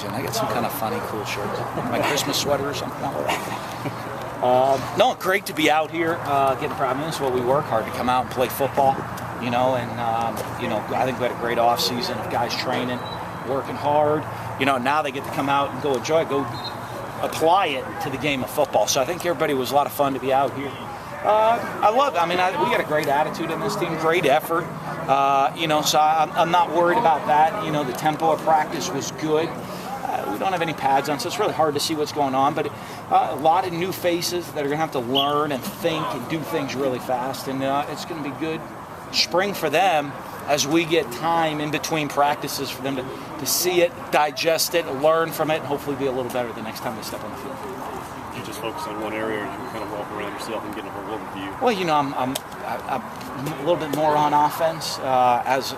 And I got some kind of funny, cool shirts. My Christmas sweater or something. No, great to be out here. Getting proud. I mean, this is what we work hard to come out and play football. You know, and I think we had a great off season of guys training, working hard. You know, now they get to come out and go enjoy it, go apply it to the game of football. So I think everybody was a lot of fun to be out here. I love it. I mean, we got a great attitude in this team, great effort. So I'm not worried about that. You know, the tempo of practice was good. We don't have any pads on, so it's really hard to see what's going on. But a lot of new faces that are going to have to learn and think and do things really fast. And it's going to be good spring for them as we get time in between practices for them to see it, digest it, learn from it, and hopefully be a little better the next time they step on the field. You just focus on one area, or you kind of walk around yourself and get a whole overview? Well, you know, I'm a little bit more on offense, as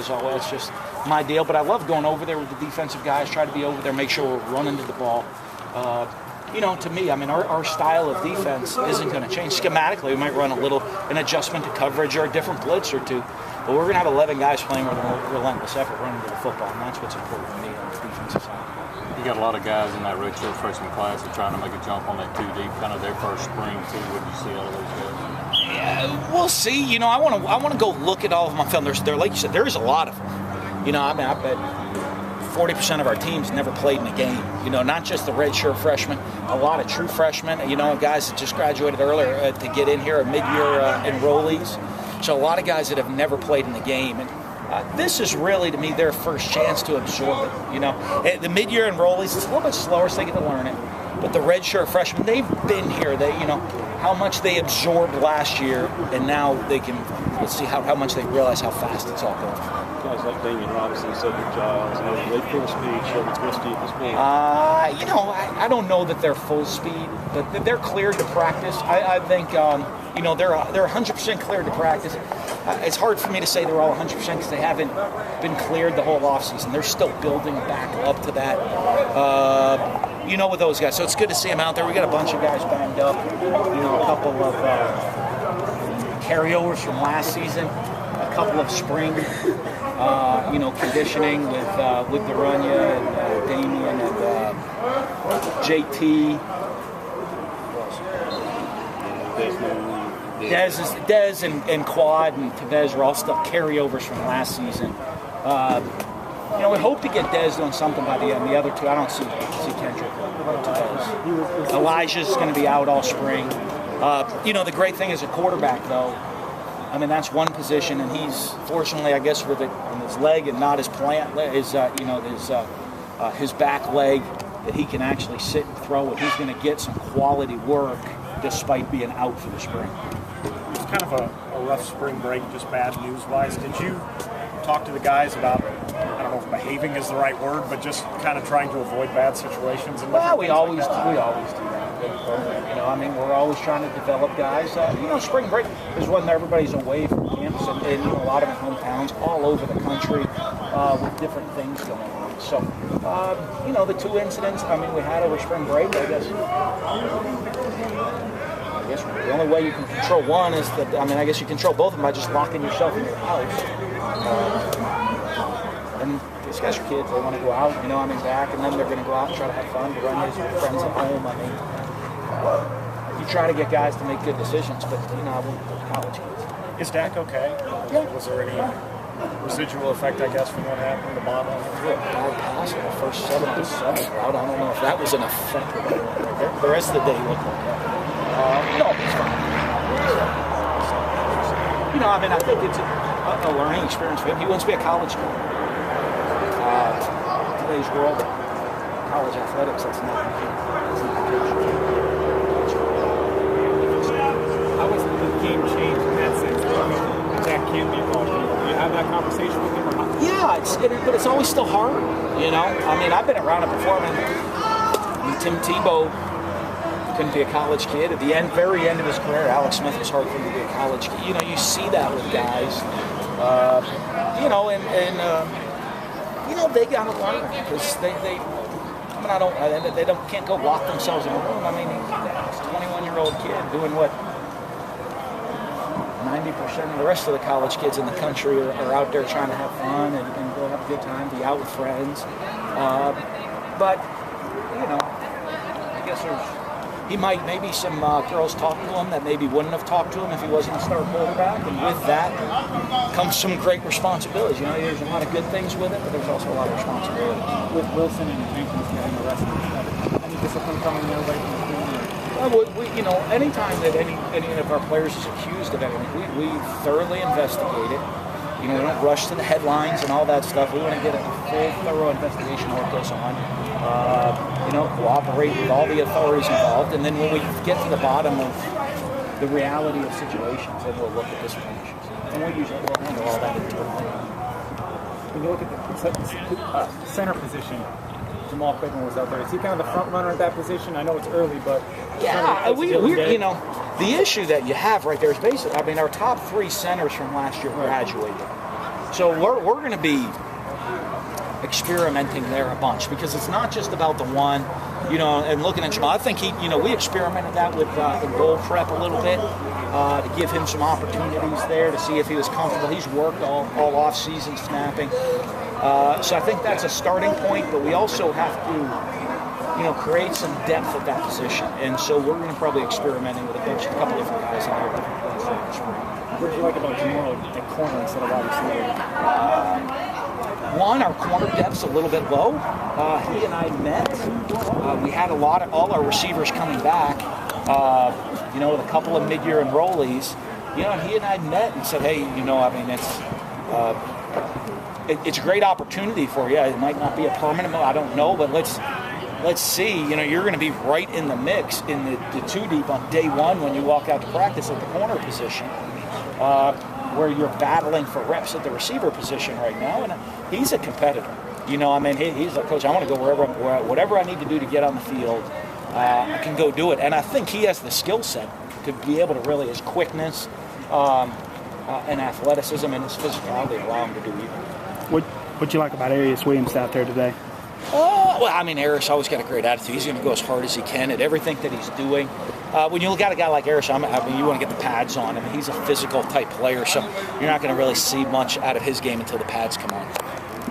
always. It's just my deal. But I love going over there with the defensive guys, try to be over there, make sure we're running to the ball. To me, I mean, our style of defense isn't going to change. Schematically, we might run an adjustment to coverage or a different blitz or two. But we're going to have 11 guys playing with a relentless effort running to the football, and that's what's important to me on the defensive side. You got a lot of guys in that redshirt freshman class that are trying to make a jump on that 2 deep, kind of their first spring too. What do you see out of those guys? Yeah, we'll see. You know, I want to go look at all of my film. There, like you said, there is a lot of them. You know, I mean, I bet 40% of our teams never played in a game. You know, not just the redshirt freshmen, a lot of true freshmen. You know, guys that just graduated earlier to get in here, mid-year enrollees. So a lot of guys that have never played in the game. And this is really, to me, their first chance to absorb it. You know, the mid-year enrollees, it's a little bit slower, so they get to learn it. But the redshirt freshmen, they've been here. They, you know, how much they absorbed last year, and now they can. Let's see how much they realize how fast it's all going. Guys like Damian Robinson, Cedric Giles, they full speed. Sheldon Christie at this point. I don't know that they're full speed, but they're cleared to practice. I think they're 100% cleared to practice. It's hard for me to say they're all 100% because they haven't been cleared the whole offseason. They're still building back up to that. With those guys. So it's good to see them out there. We got a bunch of guys banged up. A couple of carryovers from last season, a couple of spring, conditioning with Duranya and Damian and JT. Dez and Quad and Tevez are all still carryovers from last season. We hope to get Dez doing something by the end. The other two, I don't see Kendrick or Tevez. Elijah's going to be out all spring. The great thing is a quarterback, though. I mean, that's one position, and he's fortunately, I guess, with it on his leg and not his his back leg, that he can actually sit and throw it. He's going to get some quality work despite being out for the spring. It was kind of a rough spring break, just bad news-wise. Did you talk to the guys about, I don't know if behaving is the right word, but just kind of trying to avoid bad situations? Well, we always do that. We're always trying to develop guys. Spring break is when everybody's away from campus, and a lot of them hometowns all over the country with different things going on. So, the two incidents, we had over spring break, I guess the only way you can control one is that, I guess you control both of them by just locking yourself in your house. And these guys are kids, they want to go out, back, and then they're going to go out and try to have fun, to run his friends at home. You try to get guys to make good decisions, but, college kids. Is Dak okay? Yeah. Was there any residual effect, I guess, from what happened in the bottom? Bad pass in the first 7 route. I don't know if that was an effect. The rest of the day looked like that. No, it's fine. I think it's a learning experience for him. He wants to be a college kid. Today's world, college athletics, that's not the How was the game changed in that sense? That can't be called. Do you have that conversation with him or not? Yeah, but it's always still hard. I've been around it before. Tim Tebow couldn't be a college kid. At the very end of his career, Alex Smith was hard for him to be a college kid. You see that with guys. They got to learn because they can't go lock themselves in a room. This 21-year-old kid doing what 90% of the rest of the college kids in the country are out there trying to have fun and go have a good time, be out with friends. But, you know, I guess he might, maybe some girls talk to him that maybe wouldn't have talked to him if he wasn't a star quarterback. And with that comes some great responsibilities. You know, there's a lot of good things with it, but there's also a lot of responsibility. With Wilson and Jenkins getting arrested, any discipline coming their way from the team? You know, anytime that any of our players is accused of anything, we thoroughly investigate it. You know, we don't rush to the headlines and all that stuff. We want to get a full, thorough investigation of what goes on. You know, cooperate with all the authorities involved, and then when we get to the bottom of the reality of situations, then we'll look at discipline issues. And we'll handle all that internally. When you look at the center position, Jamal Pittman was out there. Is he kind of the front runner at that position? I know it's early, but yeah, you know, the issue that you have right there is basically, I mean, our top 3 centers from last year graduated. So we're going to be experimenting there a bunch because it's not just about the one, you know, and looking at Jamal. I think we experimented that with the goal prep a little bit to give him some opportunities there to see if he was comfortable. He's worked all off season snapping. So I think that's a starting point, but we also have to, you know, create some depth at that position. And so we're going to probably experimenting with a couple different guys in there, different places in the spring. What did you like about Jamal at corner instead of wide receiver? One, our corner depth's a little bit low. He and I met. We had all our receivers coming back, you know, with a couple of mid-year enrollees. You know, and he and I met and said, hey, you know, I mean, it's a great opportunity for you. It might not be a permanent, I don't know, but let's see. You know, you're going to be right in the mix in the 2 deep on day 1 when you walk out to practice at the corner position, where you're battling for reps at the receiver position right now. And he's a competitor. You know, I mean, he's like, Coach, I want to go whatever I need to do to get on the field, I can go do it. And I think he has the skill set to be able to really, his quickness and athleticism and his physicality allow him to do either. What'd you like about Arius Williams out there today? Well, I mean, Arius always got a great attitude. He's going to go as hard as he can at everything that he's doing. When you look at a guy like Arius, I mean, you want to get the pads on him. He's a physical type player, so you're not going to really see much out of his game until the pads come on.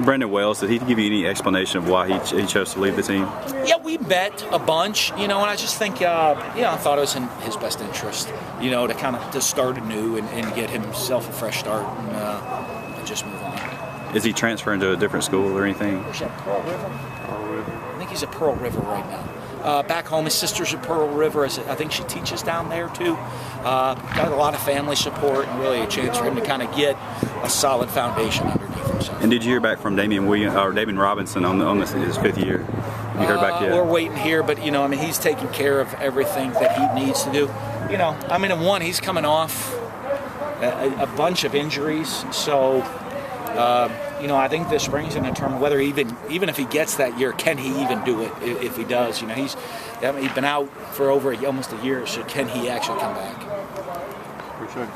Brandon Wells, did he give you any explanation of why he chose to leave the team? Yeah, we bet a bunch, you know, and I just think, I thought it was in his best interest, you know, to start anew and get himself a fresh start and just move on. Is he transferring to a different school or anything? Where's that, Pearl River? I think he's at Pearl River right now. Back home, his sister's at Pearl River. I think she teaches down there too. Got a lot of family support and really a chance for him to kind of get a solid foundation underneath himself. And did you hear back from Damien Robinson on his 5th year? You heard back yet? We're waiting here, but you know, I mean, he's taking care of everything that he needs to do. You know, I mean, he's coming off a bunch of injuries, so. You know, I think this spring's going to determine whether even if he gets that year, can he even do it? If he does, you know, he's been out for almost a year, so can he actually come back? Appreciate it.